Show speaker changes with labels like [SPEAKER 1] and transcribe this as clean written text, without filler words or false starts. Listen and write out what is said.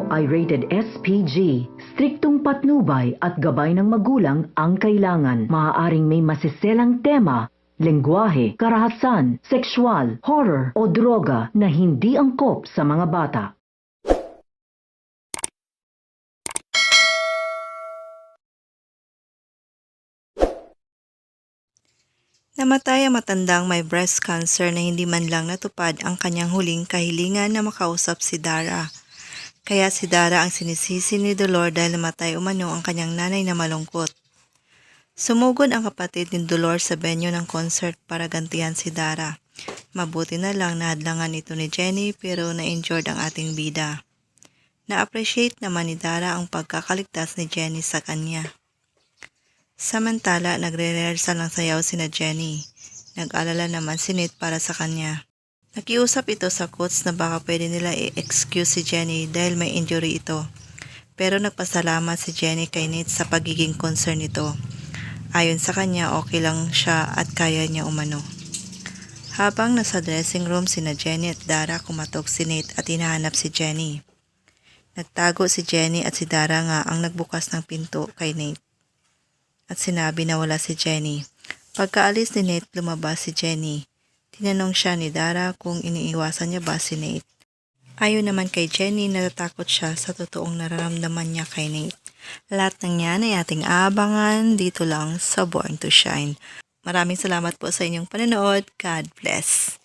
[SPEAKER 1] ay rated SPG. Striktong patnubay at gabay ng magulang ang kailangan. Maaaring may masiselang tema, lengguwahe, karahasan, sexual, horror o droga na hindi angkop sa mga bata.
[SPEAKER 2] Namatay ang matandang may breast cancer na hindi man lang natupad ang kanyang huling kahilingan na makausap si Dara. Kaya si Dara ang sinisisi ni Dolor dahil namatay umano ang kanyang nanay na malungkot. Sumugod ang kapatid ni Dolor sa venue ng concert para gantihan si Dara. Mabuti na lang nahadlangan ito ni Jenny pero na-injured ang ating bida. Na-appreciate naman ni Dara ang pagkakaligtas ni Jenny sa kanya. Samantala, nagre-rehearsal ng sayaw sina Jenny. Nag-alala naman si Nate para sa kanya. Nakiusap ito sa coach na baka pwede nila i-excuse si Jenny dahil may injury ito. Pero nagpasalamat si Jenny kay Nate sa pagiging concern nito. Ayon sa kanya, okay lang siya at kaya niya umano. Habang nasa dressing room sina Jenny at Dara, kumatok si Nate at hinahanap si Jenny. Nagtago si Jenny at si Dara nga ang nagbukas ng pinto kay Nate. At sinabi na wala si Jenny. Pagkaalis ni Nate, lumabas si Jenny. Tinanong siya ni Dara kung iniiwasan niya ba si Nate. Ayon naman kay Jenny, natatakot siya sa totoong nararamdaman niya kay Nate. Lahat ng yan ay ating abangan dito lang sa Born to Shine. Maraming salamat po sa inyong panonood. God bless.